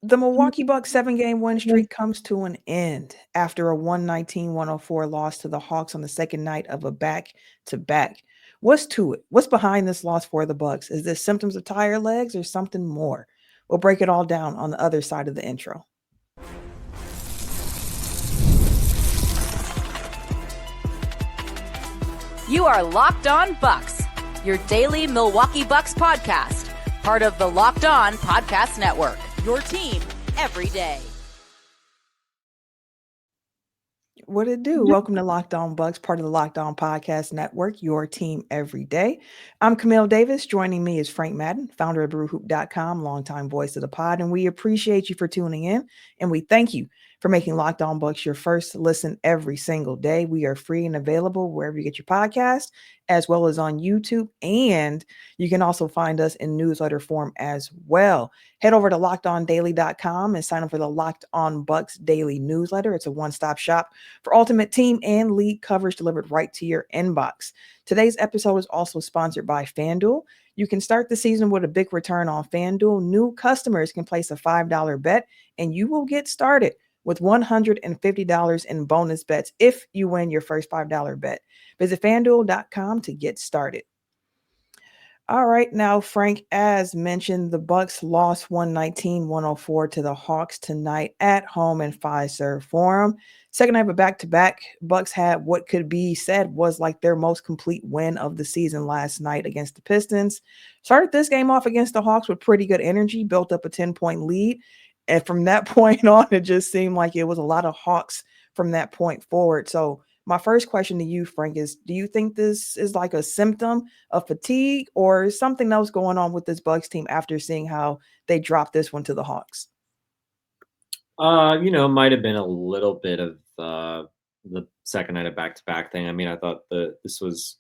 The Milwaukee Bucks 7-game win streak comes to an end after a 119-104 loss to the Hawks on the second night of a back-to-back. What's to it? What's behind this loss for the Bucks? Is this symptoms of tired legs or something more? We'll break it all down on the other side of the intro. You are Locked On Bucks, your daily Milwaukee Bucks podcast, part of the Locked On Podcast Network, your team every day. What it do? Welcome to Locked On Bucks, part of the Locked On Podcast Network, your team every day. I'm Camille Davis. Joining me is Frank Madden, founder of BrewHoop.com, longtime voice of the pod, and we appreciate you for tuning in, and we thank you for making Locked On Bucks your first listen every single day. We are free and available wherever you get your podcast, as well as on YouTube, and you can also find us in newsletter form as well. Head over to LockedOnDaily.com and sign up for the Locked On Bucks daily newsletter. It's a one-stop shop for ultimate team and league coverage delivered right to your inbox. Today's episode is also sponsored by FanDuel. You can start the season with a big return on FanDuel. New customers can place a $5 bet, and you will get started with $150 in bonus bets if you win your first $5 bet. Visit FanDuel.com to get started. All right, now, Frank, as mentioned, the Bucks lost 119-104 to the Hawks tonight at home in Fiserv Forum. Second night of a back-to-back, Bucks had what could be said was like their most complete win of the season last night against the Pistons. Started this game off against the Hawks with pretty good energy, built up a 10-point lead. And from that point on, it just seemed like it was a lot of Hawks from that point forward. So my first question to you, Frank, is do you think this is like a symptom of fatigue or is something else going on with this Bucks team after seeing how they dropped this one to the Hawks? Might have been a little bit of the second night of back-to-back thing. I mean, I thought this was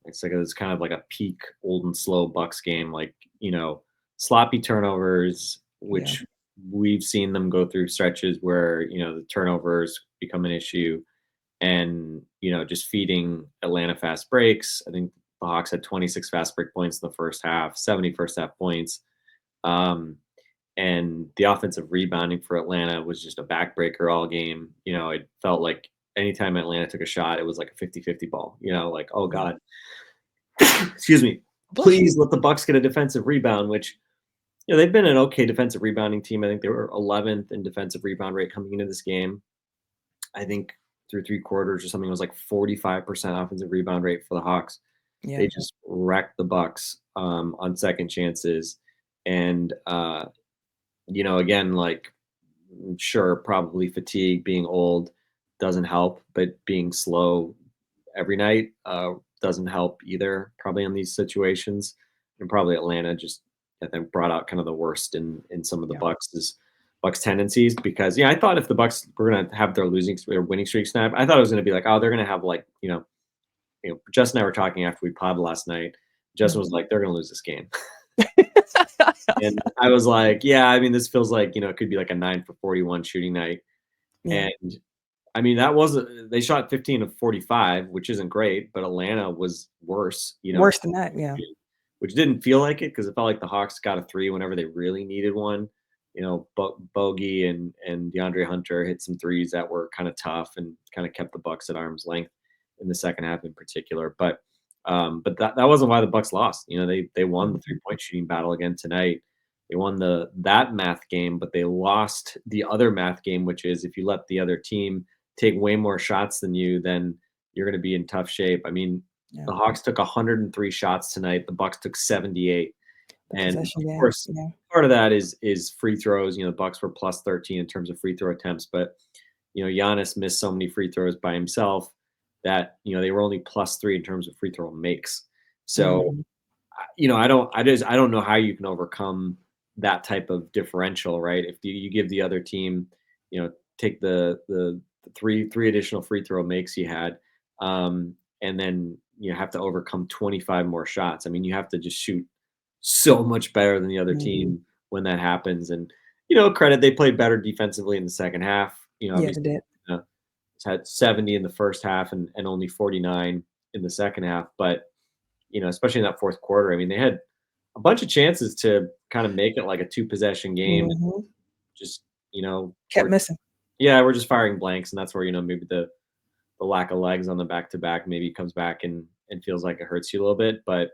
it was kind of like a peak old and slow Bucks game, like, sloppy turnovers, which we've seen them go through stretches where, the turnovers become an issue and, just feeding Atlanta fast breaks. I think the Hawks had 26 fast break points in the first half, 70 first half points. And the offensive rebounding for Atlanta was just a backbreaker all game. It felt like anytime Atlanta took a shot, it was like a 50-50 ball, like, oh God, excuse me, please let the Bucks get a defensive rebound, which, they've been an okay defensive rebounding team. I think they were 11th in defensive rebound rate coming into this game. I think through three quarters or something, it was like 45% offensive rebound rate for the Hawks. Yeah. They just wrecked the Bucks on second chances. And, again, like, sure, probably fatigue, being old doesn't help, but being slow every night doesn't help either, probably in these situations. And probably Atlanta just, I think, brought out kind of the worst in some of the Bucks tendencies, because I thought if the Bucks were going to have their winning streak snap, I thought it was going to be like, oh, they're going to have like, Justin and I were talking after we podded last night. Justin was like, they're going to lose this game. And I was like, yeah, I mean, this feels like, it could be like a 9 for 41 shooting night. Yeah. And I mean, they shot 15 of 45, which isn't great, but Atlanta was worse, worse than that. Yeah. Which didn't feel like it, because it felt like the Hawks got a three whenever they really needed one. Bogey and DeAndre Hunter hit some threes that were kind of tough and kind of kept the Bucks at arm's length in the second half in particular. But that wasn't why the Bucks lost. They won the 3-point shooting battle again tonight. They won that math game, but they lost the other math game, which is if you let the other team take way more shots than you, then you're going to be in tough shape. I mean, the Hawks took 103 shots tonight. The Bucks took 78. And of course, part of that is free throws. The Bucks were plus 13 in terms of free throw attempts, but Giannis missed so many free throws by himself that they were only plus 3 in terms of free throw makes. So, I don't know how you can overcome that type of differential, right? If you give the other team, take the three additional free throw makes you had, and then you have to overcome 25 more shots. I mean, you have to just shoot so much better than the other team when that happens. And, credit, they played better defensively in the second half. They did. Had 70 in the first half and only 49 in the second half. But, especially in that fourth quarter, I mean, they had a bunch of chances to kind of make it like a 2-possession game. just, Kept missing. we're just firing blanks, and that's where, maybe the lack of legs on the back-to-back maybe comes back and feels like it hurts you a little bit. But,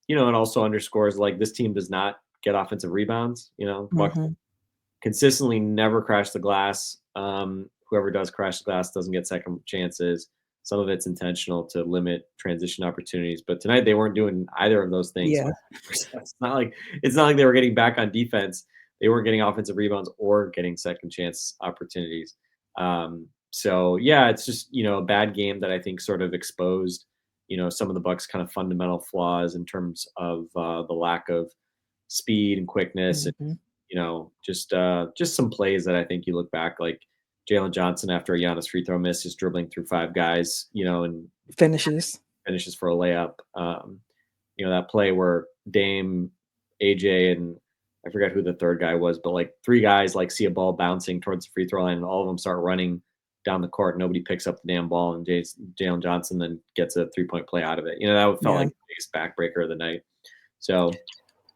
it also underscores, like, this team does not get offensive rebounds. Bucks Mhm. consistently never crash the glass. Whoever does crash the glass doesn't get second chances. Some of it's intentional to limit transition opportunities, but tonight they weren't doing either of those things. Yeah. So it's not like they were getting back on defense. They weren't getting offensive rebounds or getting second chance opportunities. So yeah, it's just a bad game that I think sort of exposed some of the Bucks' kind of fundamental flaws in terms of the lack of speed and quickness, and Mhm. just some plays that I think you look back, like Jalen Johnson after a Giannis free throw miss, just dribbling through five guys, and Finishes. finishes for a layup. That play where Dame, AJ, and I forget who the third guy was, but like three guys like see a ball bouncing towards the free throw line, and all of them start running down the court. Nobody picks up the damn ball, and Jalen Johnson then gets a 3-point play out of it. That felt Yeah. like the biggest backbreaker of the night. So,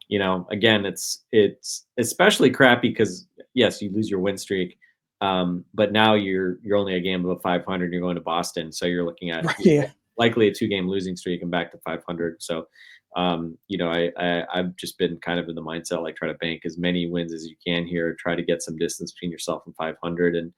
again, it's especially crappy because yes, you lose your win streak, but now you're only a game above 500. You're going to Boston, so you're looking at Yeah. likely a 2-game losing streak and back to 500. So, I've just been kind of in the mindset, like, try to bank as many wins as you can here, try to get some distance between yourself and 500. And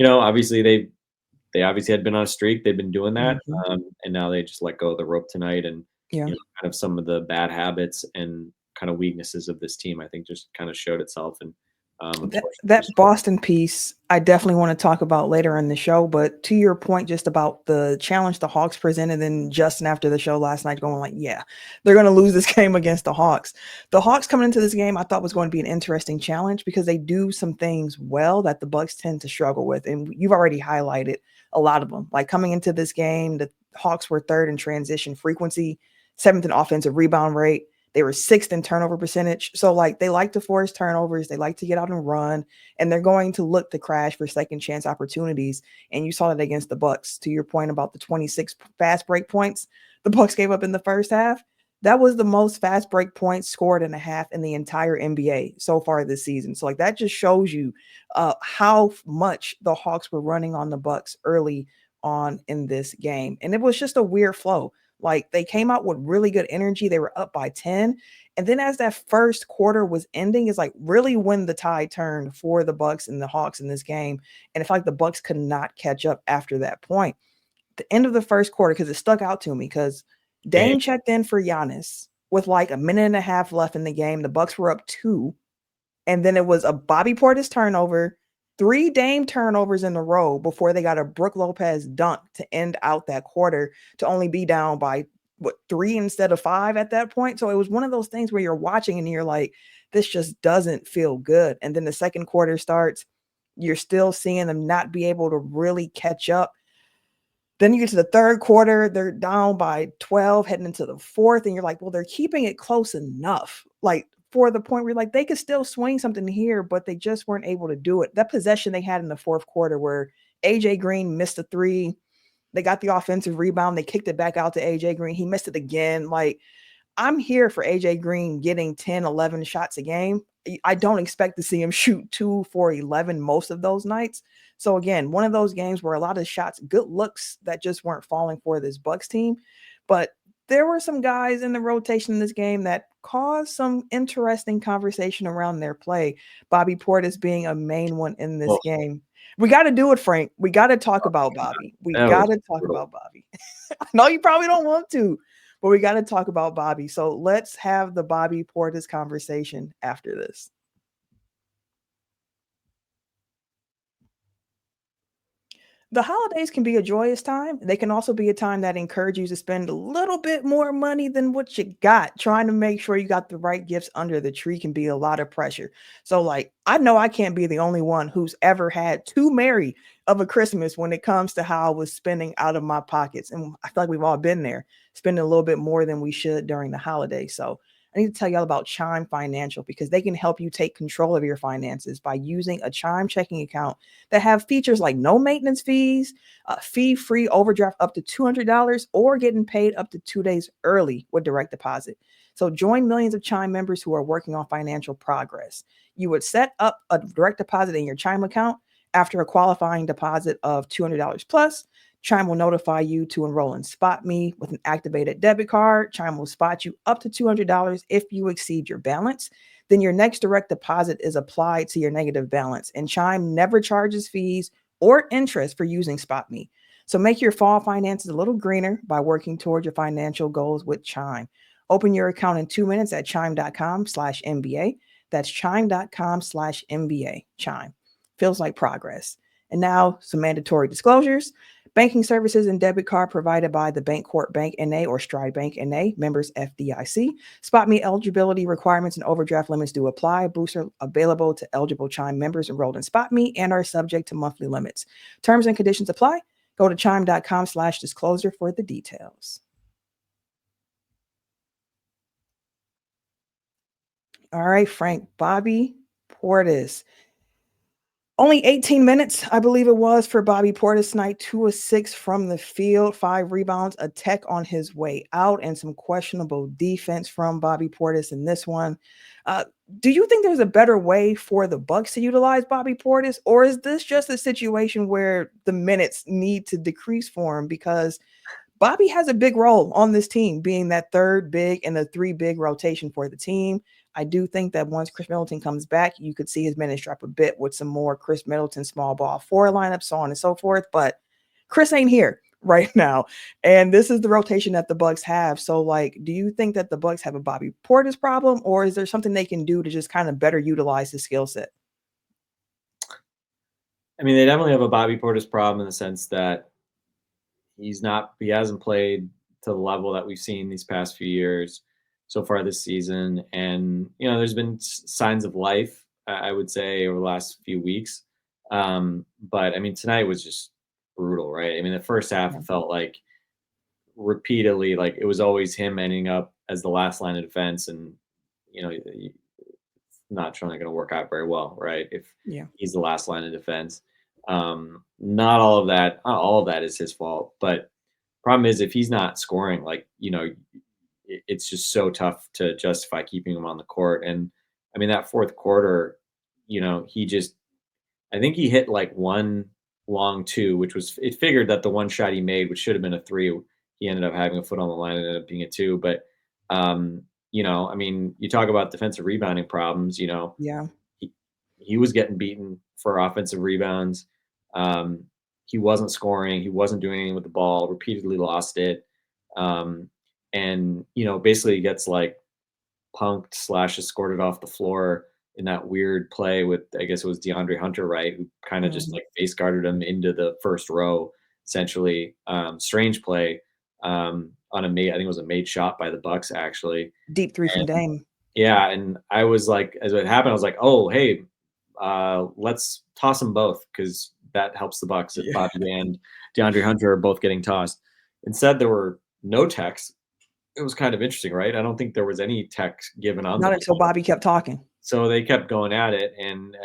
obviously they obviously had been on a streak. They've been doing that, Mhm. and now they just let go of the rope tonight. And Yeah. kind of some of the bad habits and kind of weaknesses of this team, I think, just kind of showed itself. And unfortunately, That Boston piece, I definitely want to talk about later in the show. But to your point, just about the challenge the Hawks presented, and Justin after the show last night going like, yeah, they're going to lose this game against the Hawks. The Hawks coming into this game, I thought was going to be an interesting challenge because they do some things well that the Bucks tend to struggle with. And you've already highlighted a lot of them. Like coming into this game, the Hawks were third in transition frequency, seventh in offensive rebound rate. They were sixth in turnover percentage. So, like, they like to force turnovers. They like to get out and run, and they're going to look to crash for second chance opportunities. And you saw that against the Bucks. To your point about the 26 fast break points the Bucks gave up in the first half, that was the most fast break points scored in a half in the entire NBA so far this season. So, like, that just shows you how much the Hawks were running on the Bucks early on in this game. And it was just a weird flow. Like they came out with really good energy. They were up by 10. And then as that first quarter was ending, is like really when the tide turned for the Bucks and the Hawks in this game. And it felt like the Bucks could not catch up after that point. The end of the first quarter, because it stuck out to me, because Dame, Dame checked in for Giannis with like a minute and a half left in the game. The Bucks were up 2. And then it was a Bobby Portis turnover, 3 Dame turnovers in a row before they got a Brook Lopez dunk to end out that quarter to only be down by 3 instead of 5 at that point. So it was one of those things where you're watching and you're like, this just doesn't feel good. And then the second quarter starts, you're still seeing them not be able to really catch up. Then you get to the third quarter, they're down by 12 heading into the fourth, and you're like, well, they're keeping it close enough. Like for the point where like they could still swing something here, but they just weren't able to do it. That possession they had in the fourth quarter where AJ Green missed a 3, they got the offensive rebound, they kicked it back out to AJ Green. He missed it again. Like I'm here for AJ Green getting 10, 11 shots a game. I don't expect to see him shoot 2 for 11 most of those nights. So again, one of those games where a lot of shots, good looks that just weren't falling for this Bucks team. But there were some guys in the rotation in this game that caused some interesting conversation around their play. Bobby Portis being a main one in this well, game. We got to do it, Frank. We got to talk about Bobby. We that got was to talk brutal. about Bobby. I know you probably don't want to, but we got to talk about Bobby. So let's have the Bobby Portis conversation after this. The holidays can be a joyous time. They can also be a time that encourages you to spend a little bit more money than what you got. Trying to make sure you got the right gifts under the tree can be a lot of pressure. So, like, I know I can't be the only one who's ever had too merry of a Christmas when it comes to how I was spending out of my pockets. And I feel like we've all been there, spending a little bit more than we should during the holidays. So, I need to tell y'all about Chime Financial because they can help you take control of your finances by using a Chime checking account that have features like no maintenance fees, fee-free overdraft up to $200, or getting paid up to 2 days early with direct deposit. So join millions of Chime members who are working on financial progress. You would set up a direct deposit in your Chime account. After a qualifying deposit of $200 plus, Chime will notify you to enroll in Spot Me with an activated debit card. Chime will spot you up to $200 if you exceed your balance. Then your next direct deposit is applied to your negative balance, and Chime never charges fees or interest for using Spot Me. So make your fall finances a little greener by working toward your financial goals with Chime. Open your account in 2 minutes at chime.com/MBA. That's chime.com/MBA. Chime. Feels like progress. And now some mandatory disclosures. Banking services and debit card provided by the Bancorp Bank NA or Stride Bank NA, members FDIC. Spot Me eligibility requirements and overdraft limits do apply. Boosts are available to eligible Chime members enrolled in Spot Me and are subject to monthly limits. Terms and conditions apply. Go to chime.com/disclosure for the details. All right, Frank. Bobby Portis. Only 18 minutes, I believe it was, for Bobby Portis tonight. 2 of 6 from the field, 5 rebounds, a tech on his way out, and some questionable defense from Bobby Portis in this one. Do you think there's a better way for the Bucks to utilize Bobby Portis, or is this just a situation where the minutes need to decrease for him? Because Bobby has a big role on this team, being that third big and the 3 big rotation for the team. I do think that once Chris Middleton comes back, you could see his minutes drop a bit with some more Chris Middleton small ball 4 lineups, so on and so forth. But Chris ain't here right now, and this is the rotation that the Bucks have. So, like, do you think that the Bucks have a Bobby Portis problem, or is there something they can do to just kind of better utilize his skill set? I mean, they definitely have a Bobby Portis problem in the sense that he hasn't played to the level that we've seen these past few years so far this season. And, there's been signs of life, I would say, over the last few weeks. But I mean, tonight was just brutal, right? I mean, the first half, Yeah. it felt like repeatedly, like it was always him ending up as the last line of defense. And, not trying to going to work out very well, right? If Yeah. he's the last line of defense. Not all of that is his fault, but problem is if he's not scoring, like, it's just so tough to justify keeping him on the court. And I mean, that fourth quarter, I think he hit like one long two, which was, it figured that the one shot he made, which should have been a three, he ended up having a foot on the line and ended up being a two. But, I mean, you talk about defensive rebounding problems, Yeah. he, he was getting beaten for offensive rebounds. Um, he wasn't scoring. He wasn't doing anything with the ball, repeatedly lost it. And, basically gets like punked / escorted off the floor in that weird play with, I guess it was DeAndre Hunter, right? Who kind of just Mhm. like face guarded him into the first row, essentially. Strange play on I think it was a made shot by the Bucks, actually. Deep 3 from And Dame. yeah, and I was like, as it happened, I was like, oh, hey, let's toss them both because that helps the Bucks if Yeah. Bobby and DeAndre Hunter are both getting tossed. Instead, there were no techs. It was kind of interesting, right? I don't think there was any tech given on the Not until ball. Bobby kept talking. So they kept going at it, and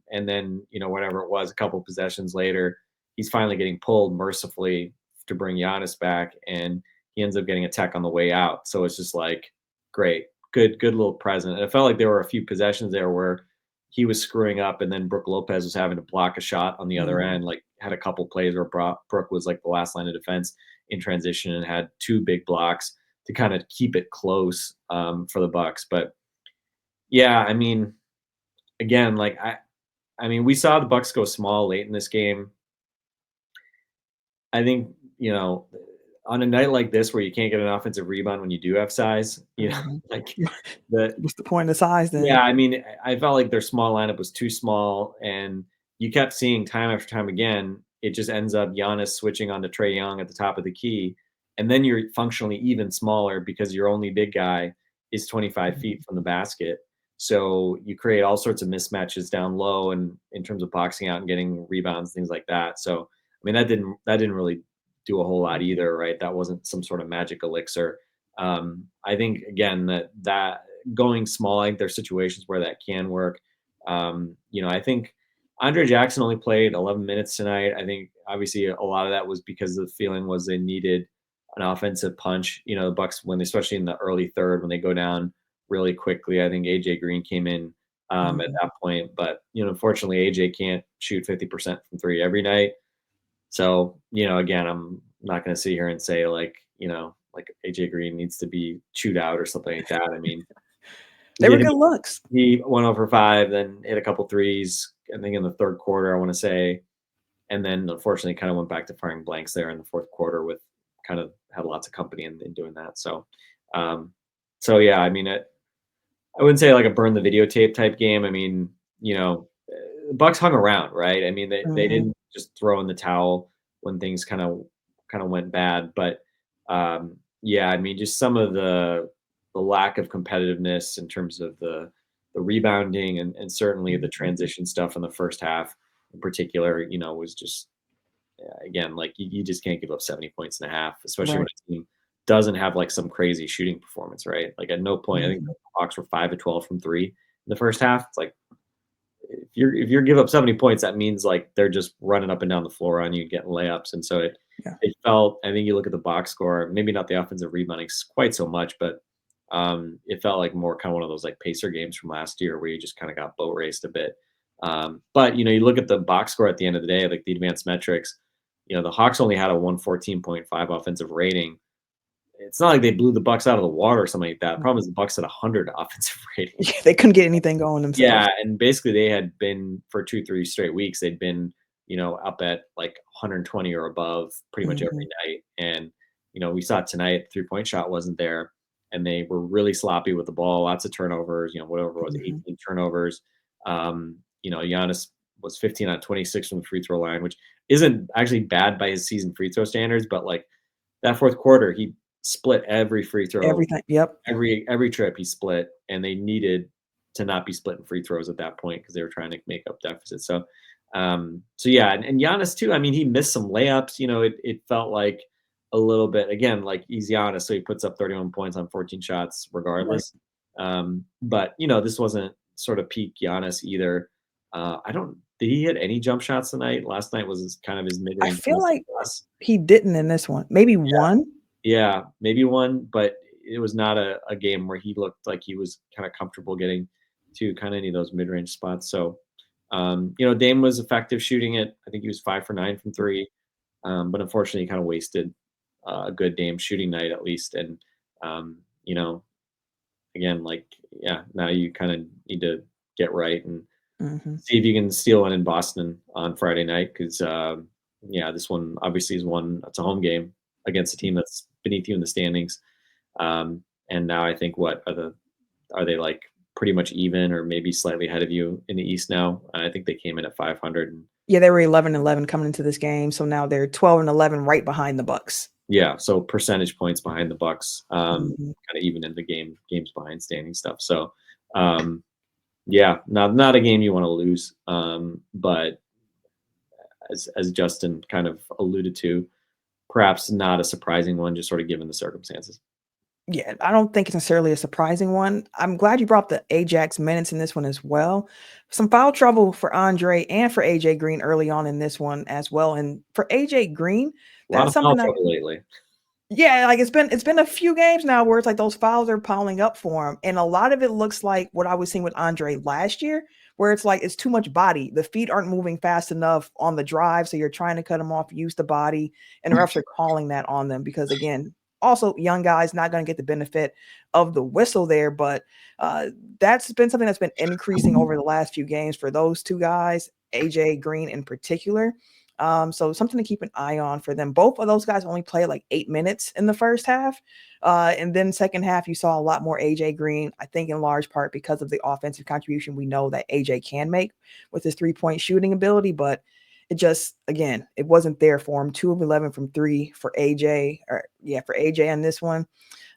then whatever it was, a couple possessions later, he's finally getting pulled mercifully to bring Giannis back, and he ends up getting a tech on the way out. So it's just like great, good little present. And it felt like there were a few possessions there where he was screwing up, and then Brook Lopez was having to block a shot on the other Mhm. end. Like had a couple plays where Brook was like the last line of defense in transition and had 2 big blocks to kind of keep it close for the Bucks. But yeah, I mean, again, like I mean, we saw the Bucks go small late in this game. I think, on a night like this where you can't get an offensive rebound when you do have size, Mhm. like the What's the point of size yeah, then? I mean, I felt like their small lineup was too small, and you kept seeing time after time again, it just ends up Giannis switching on to Trae Young at the top of the key, and then you're functionally even smaller because your only big guy is 25 Mhm. feet from the basket. So you create all sorts of mismatches down low and in terms of boxing out and getting rebounds, things like that. So I mean, that didn't really do a whole lot either, right? That wasn't some sort of magic elixir. I think again that going small, I think there's situations where that can work. I think Andre Jackson only played 11 minutes tonight. I think obviously a lot of that was because the feeling was they needed an offensive punch. The Bucks, when especially in the early third, when they go down really quickly, I think AJ Green came in at that point. But unfortunately, AJ can't shoot 50% from three every night. So again, I'm not going to sit here and say like AJ Green needs to be chewed out or something like that. I mean, They were good looks. he went over 5, then hit a couple threes, I think in the third quarter, I want to say. And then unfortunately kind of went back to firing blanks there in the fourth quarter with kind of had lots of company in doing that. So, yeah, I mean, I wouldn't say like a burn the videotape type game. I mean, the Bucks hung around, right? I mean, they didn't just throw in the towel when things kind of went bad. But yeah, I mean, just some of the lack of competitiveness in terms of the rebounding and certainly the transition stuff in the first half in particular, was just again like you just can't give up 70 points and a half, especially when a team doesn't have like some crazy shooting performance, right? Like at no point, I think the Hawks were 5 of 12 from three in the first half. It's like if you're give up 70 points, that means like they're just running up and down the floor on you, getting layups, and so it felt. I think you look at the box score, maybe not the offensive rebounding quite so much, but it felt like more kind of one of those like Pacer games from last year where you just kind of got boat raced a bit. But you look at the box score at the end of the day, like the advanced metrics, the Hawks only had a 114.5 offensive rating. It's not like they blew the Bucks out of the water or something like that. The problem is the Bucks had 100 offensive rating. Yeah, they couldn't get anything going themselves. Yeah, and basically they had been for 2-3 straight weeks. They'd been up at like 120 or above pretty much every night. And we saw it tonight. The 3-point shot wasn't there, and they were really sloppy with the ball. Lots of turnovers. Whatever it was, 18 turnovers. Giannis was 15 on 26 from the free throw line, which isn't actually bad by his season free throw standards. But like that fourth quarter, he split every free throw. Everything. Yep. Every trip he split, and they needed to not be splitting free throws at that point because they were trying to make up deficits. So, yeah, and Giannis too. I mean, he missed some layups. It felt like a little bit again like he's Giannis, so he puts up 31 points on 14 shots regardless. Right. But this wasn't sort of peak Giannis either. Did he hit any jump shots tonight? Last night was kind of his mid-range. I feel like he didn't in this one. Maybe one. Yeah, maybe one, but it was not a game where he looked like he was kind of comfortable getting to kind of any of those mid-range spots. So, Dame was effective shooting it. I think he was 5 for 9 from three, but unfortunately, he kind of wasted a good Dame shooting night at least. And again, like now you kind of need to get right and see if you can steal one in Boston on Friday night because this one obviously is one that's a home game against a team that's beneath you in the standings. And now I think are they like pretty much even or maybe slightly ahead of you in the East now? I think they came in at 500. Yeah, they were 11-11 coming into this game. So now they're 12-11 right behind the Bucks. Yeah, so percentage points behind the Bucks, kind of even in the games behind standing stuff. So not a game you want to lose. But as Justin kind of alluded to, perhaps not a surprising one, just sort of given the circumstances. Yeah, I don't think it's necessarily a surprising one. I'm glad you brought the Ajax minutes in this one as well. Some foul trouble for Andre and for AJ Green early on in this one as well. And for AJ Green, that's something that lately. Yeah, like it's been a few games now where it's like those fouls are piling up for him. And a lot of it looks like what I was seeing with Andre last year, where it's like it's too much body. The feet aren't moving fast enough on the drive. So you're trying to cut them off, use the body, and the refs are calling that on them because again, also young guys not going to get the benefit of the whistle there, but that's been something that's been increasing over the last few games for those two guys, AJ Green in particular. So something to keep an eye on for them. Both of those guys only played like 8 minutes in the first half. And then second half, you saw a lot more AJ Green, I think in large part because of the offensive contribution we know that AJ can make with his 3-point shooting ability, but it just, again, it wasn't there for him. 2 of 11 from 3 for AJ, for AJ on this one.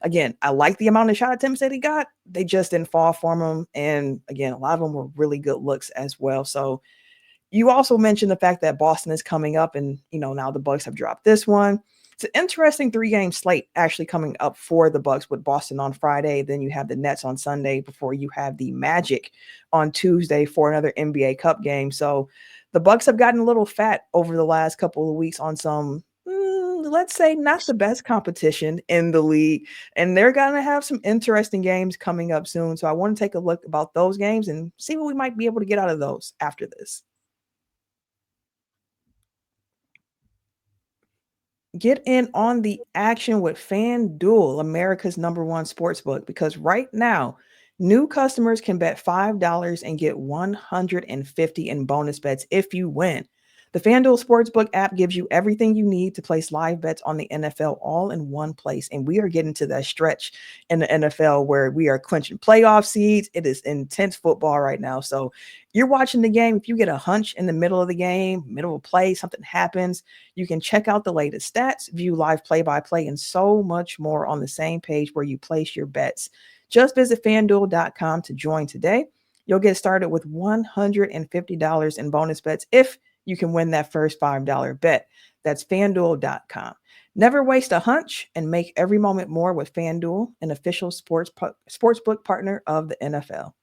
Again, I like the amount of shot attempts that he got. They just didn't fall for him. And again, a lot of them were really good looks as well. So you also mentioned the fact that Boston is coming up and, now the Bucks have dropped this one. It's an interesting 3-game slate actually coming up for the Bucks with Boston on Friday. Then you have the Nets on Sunday before you have the Magic on Tuesday for another NBA Cup game. So the Bucks have gotten a little fat over the last couple of weeks on some let's say not the best competition in the league, and they're going to have some interesting games coming up soon. So I want to take a look about those games and see what we might be able to get out of those after this. Get in on the action with FanDuel, America's #1 sportsbook, because right now, new customers can bet $5 and get 150 in bonus bets if you win. The FanDuel Sportsbook app gives you everything you need to place live bets on the NFL all in one place. And we are getting to that stretch in the NFL where we are clinching playoff seeds. It is intense football right now. So you're watching the game. If you get a hunch in the middle of the game, middle of play, something happens, you can check out the latest stats, view live play-by-play, and so much more on the same page where you place your bets. Just visit fanduel.com to join today. You'll get started with $150 in bonus bets if you can win that first $5 bet. That's fanduel.com. Never waste a hunch and make every moment more with FanDuel, an official sportsbook partner of the NFL.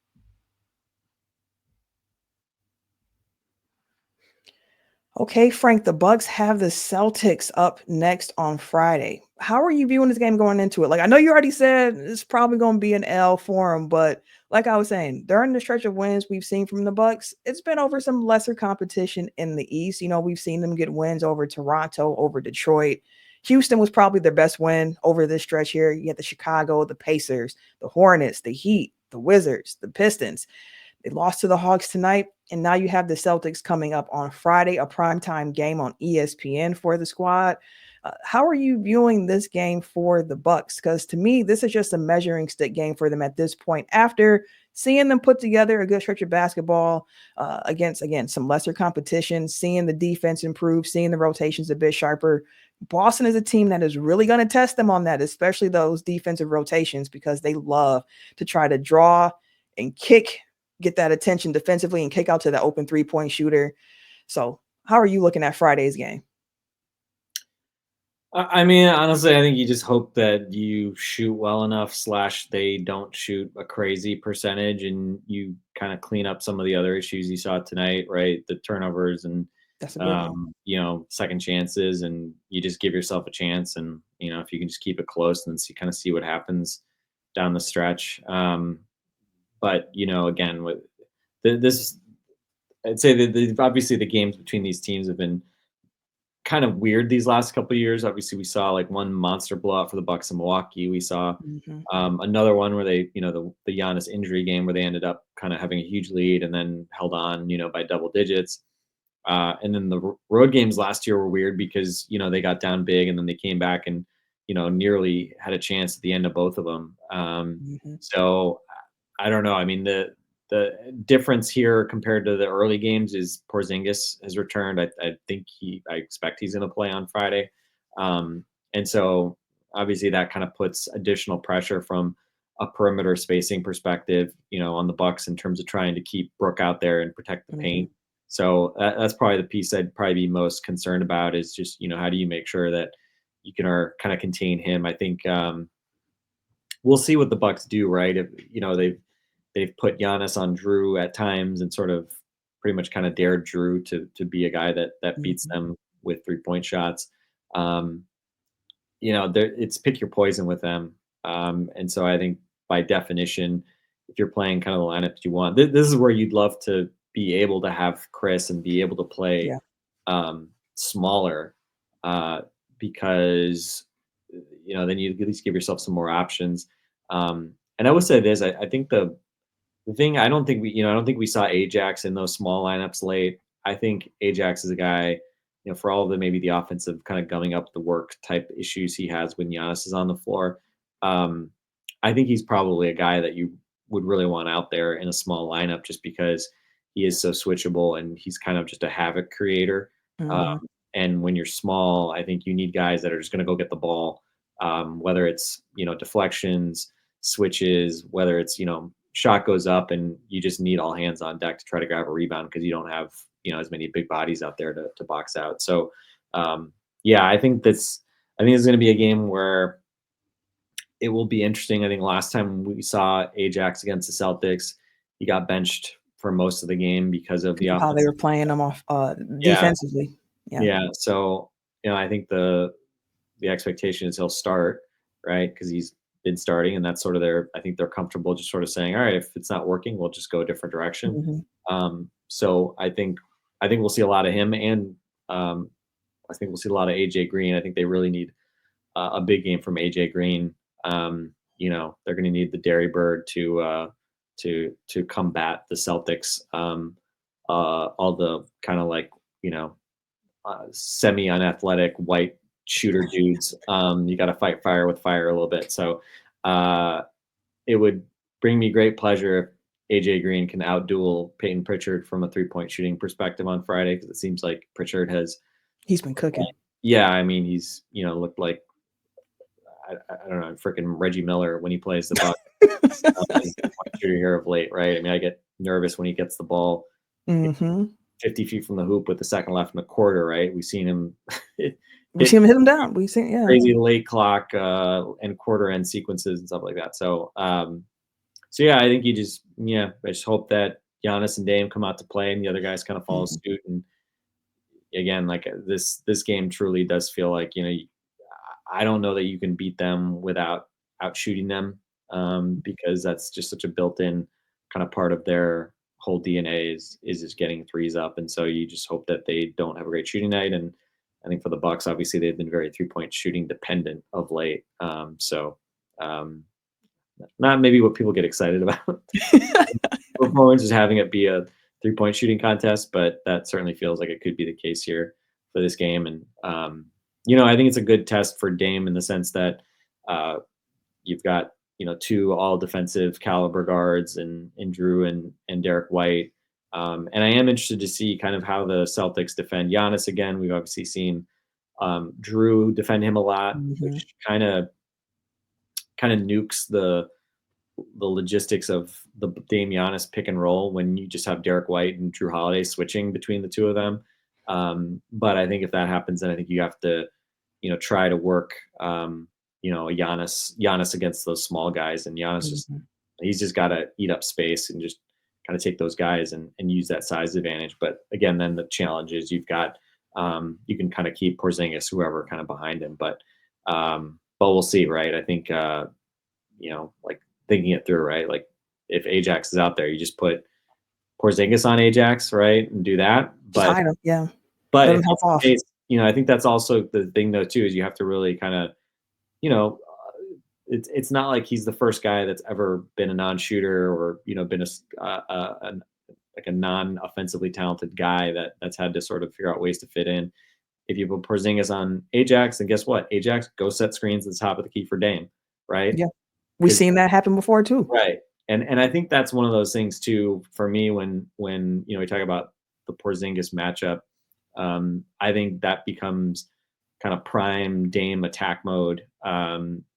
Okay, Frank, the Bucks have the Celtics up next on Friday. How are you viewing this game going into it? Like, I know you already said it's probably going to be an L for them, but like I was saying, during the stretch of wins we've seen from the Bucks, it's been over some lesser competition in the East. You know, we've seen them get wins over Toronto, over Detroit. Houston was probably their best win over this stretch here. You had the Chicago, the Pacers, the Hornets, the Heat, the Wizards, the Pistons. They lost to the Hawks tonight, and now you have the Celtics coming up on Friday, a primetime game on ESPN for the squad. How are you viewing this game for the Bucks? Because to me, this is just a measuring stick game for them at this point. After seeing them put together a good stretch of basketball against, again, some lesser competition, seeing the defense improve, seeing the rotations a bit sharper, Boston is a team that is really going to test them on that, especially those defensive rotations, because they love to try to draw and kick, get that attention defensively and kick out to the open 3-point shooter. So how are you looking at Friday's game? I mean, honestly, I think you just hope that you shoot well enough / they don't shoot a crazy percentage and you kind of clean up some of the other issues you saw tonight, right? The turnovers and, That's a big one. second chances, and you just give yourself a chance. And, if you can just keep it close and see what happens down the stretch. But, again, with this, I'd say that obviously the games between these teams have been kind of weird these last couple of years. Obviously, we saw like one monster blowout for the Bucks in Milwaukee. We saw another one where they, the Giannis injury game where they ended up kind of having a huge lead and then held on, by double digits. And then the road games last year were weird because, they got down big and then they came back and, nearly had a chance at the end of both of them. So I don't know. I mean, the difference here compared to the early games is Porzingis has returned. I expect he's going to play on Friday. And so obviously that kind of puts additional pressure from a perimeter spacing perspective, on the Bucks in terms of trying to keep Brook out there and protect the paint. So that's probably the piece I'd probably be most concerned about is just, how do you make sure that you can kind of contain him? I think we'll see what the Bucks do, right? If, they've put Giannis on Drew at times and sort of pretty much kind of dared Drew to be a guy that beats them with 3-point shots. It's pick your poison with them. And so I think by definition, if you're playing kind of the lineup you want, this is where you'd love to be able to have Chris and be able to play smaller because, then you at least give yourself some more options. And I would say this, I think the thing, I don't think we saw Ajax in those small lineups late. I think Ajax is a guy, for all of maybe the offensive kind of gumming up the work type issues he has when Giannis is on the floor. I think he's probably a guy that you would really want out there in a small lineup just because he is so switchable and he's kind of just a havoc creator. And when you're small, I think you need guys that are just going to go get the ball, whether it's, deflections, switches, whether it's, shot goes up and you just need all hands on deck to try to grab a rebound because you don't have, as many big bodies out there to box out. So, I think it's going to be a game where it will be interesting. I think last time we saw Ajax against the Celtics, he got benched for most of the game because of the how they were playing them off defensively. Yeah. So, I think the the expectation is he'll start, right? Because he's been starting, and that's sort of I think they're comfortable just sort of saying, all right, if it's not working, we'll just go a different direction. So I think we'll see a lot of him, and I think we'll see a lot of AJ Green. I think they really need a big game from AJ Green. They're going to need the Dairy Bird to combat the Celtics. All the kind of like semi-unathletic white shooter dudes. You got to fight fire with fire a little bit. So it would bring me great pleasure if AJ Green can outduel Peyton Pritchard from a 3-point shooting perspective on Friday, because it seems like Pritchard he's been cooking. Yeah, I mean, he's looked like I don't know, freaking Reggie Miller when he plays the Bucks. Shooter here of late, right? I mean, I get nervous when he gets the ball 50 feet from the hoop with the second left in the quarter, right? We've seen him. We see him hit him down. We've seen crazy late clock and quarter end sequences and stuff like that. So yeah, I think I just hope that Giannis and Dame come out to play and the other guys kind of follow suit. And again, like this game truly does feel like, I don't know that you can beat them without out shooting them, because that's just such a built-in kind of part of their whole DNA is just getting threes up. And so you just hope that they don't have a great shooting night. And I think for the Bucks, obviously they've been very 3-point shooting dependent of late. Not maybe what people get excited about. Performance is having it be a 3-point shooting contest, but that certainly feels like it could be the case here for this game. And I think it's a good test for Dame in the sense that you've got two all defensive caliber guards and Drew and Derek White. And I am interested to see kind of how the Celtics defend Giannis again. We've obviously seen Drew defend him a lot, which kind of nukes the logistics of the Dame Giannis pick and roll when you just have Derek White and Drew Holiday switching between the two of them. But I think if that happens, then I think you have to, try to work, Giannis against those small guys, and Giannis he's just got to eat up space and just kind of take those guys and use that size advantage. But again, then the challenge is you've got, you can kind of keep Porzingis, whoever kind of behind him, but we'll see, right? I think, like thinking it through, right? Like if Ajax is out there, you just put Porzingis on Ajax, right? And do that. But but if that's the case, I think that's also the thing though, too, is you have to really kind of, it's not like he's the first guy that's ever been a non-shooter or, been a non-offensively talented guy that's had to sort of figure out ways to fit in. If you put Porzingis on Ajax, then guess what? Ajax, go set screens at the top of the key for Dame, right? Yeah. We've seen that happen before too. Right. And I think that's one of those things too, for me, when we talk about the Porzingis matchup, I think that becomes kind of prime Dame attack mode,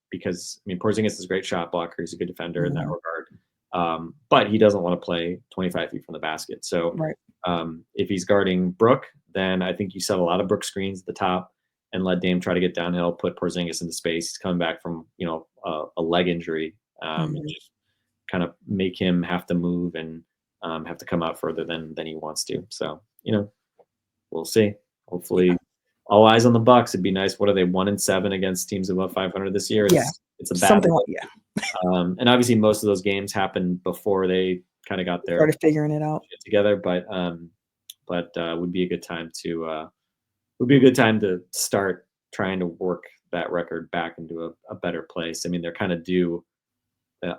because Porzingis is a great shot blocker. He's a good defender in that regard. But he doesn't want to play 25 feet from the basket. So if he's guarding Brook, then I think you set a lot of Brook screens at the top and let Dame try to get downhill, put Porzingis into space. He's coming back from, a leg injury, and just kind of make him have to move and have to come out further than he wants to. So, we'll see. Hopefully all eyes on the Bucks. It'd be nice. What are they, 1-7 against teams above 500 this year? It's a battle. And obviously most of those games happened before they kind of got their started figuring it out together. But would be a good time to start trying to work that record back into a better place. They're kind of due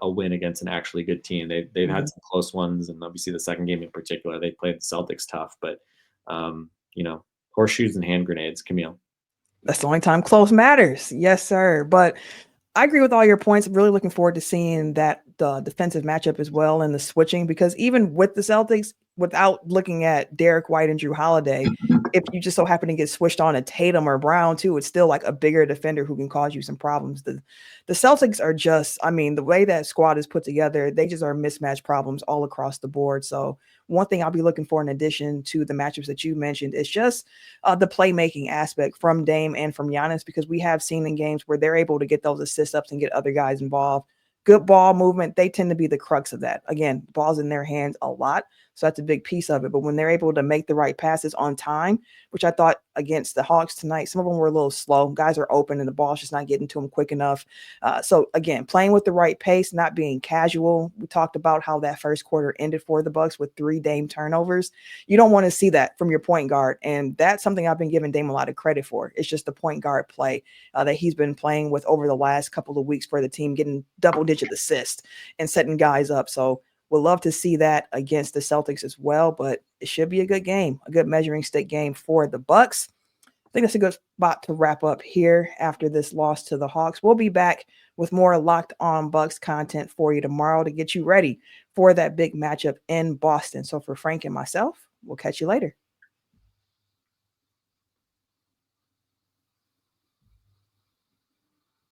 a win against an actually good team. They've had some close ones, and obviously the second game in particular, they played the Celtics tough, but horseshoes and hand grenades, Camille. That's the only time close matters. Yes, sir. But I agree with all your points. I'm really looking forward to seeing that the defensive matchup as well and the switching, because even with the Celtics, without looking at Derek White and Drew Holiday, if you just so happen to get switched on a Tatum or Brown too, it's still like a bigger defender who can cause you some problems. The Celtics are just, the way that squad is put together, they just are mismatch problems all across the board. So one thing I'll be looking for in addition to the matchups that you mentioned is just the playmaking aspect from Dame and from Giannis, because we have seen in games where they're able to get those assist ups and get other guys involved. Good ball movement, they tend to be the crux of that. Again, ball's in their hands a lot. So that's a big piece of it. But when they're able to make the right passes on time, which I thought against the Hawks tonight, some of them were a little slow. Guys are open and the ball's just not getting to them quick enough. So again, playing with the right pace, not being casual. We talked about how that first quarter ended for the Bucks with 3 Dame turnovers. You don't want to see that from your point guard. And that's something I've been giving Dame a lot of credit for. It's just the point guard play that he's been playing with over the last couple of weeks for the team, getting double-digit assists and setting guys up. So we'll love to see that against the Celtics as well, but it should be a good game, a good measuring stick game for the Bucks. I think that's a good spot to wrap up here after this loss to the Hawks. We'll be back with more Locked On Bucks content for you tomorrow to get you ready for that big matchup in Boston. So for Frank and myself, we'll catch you later.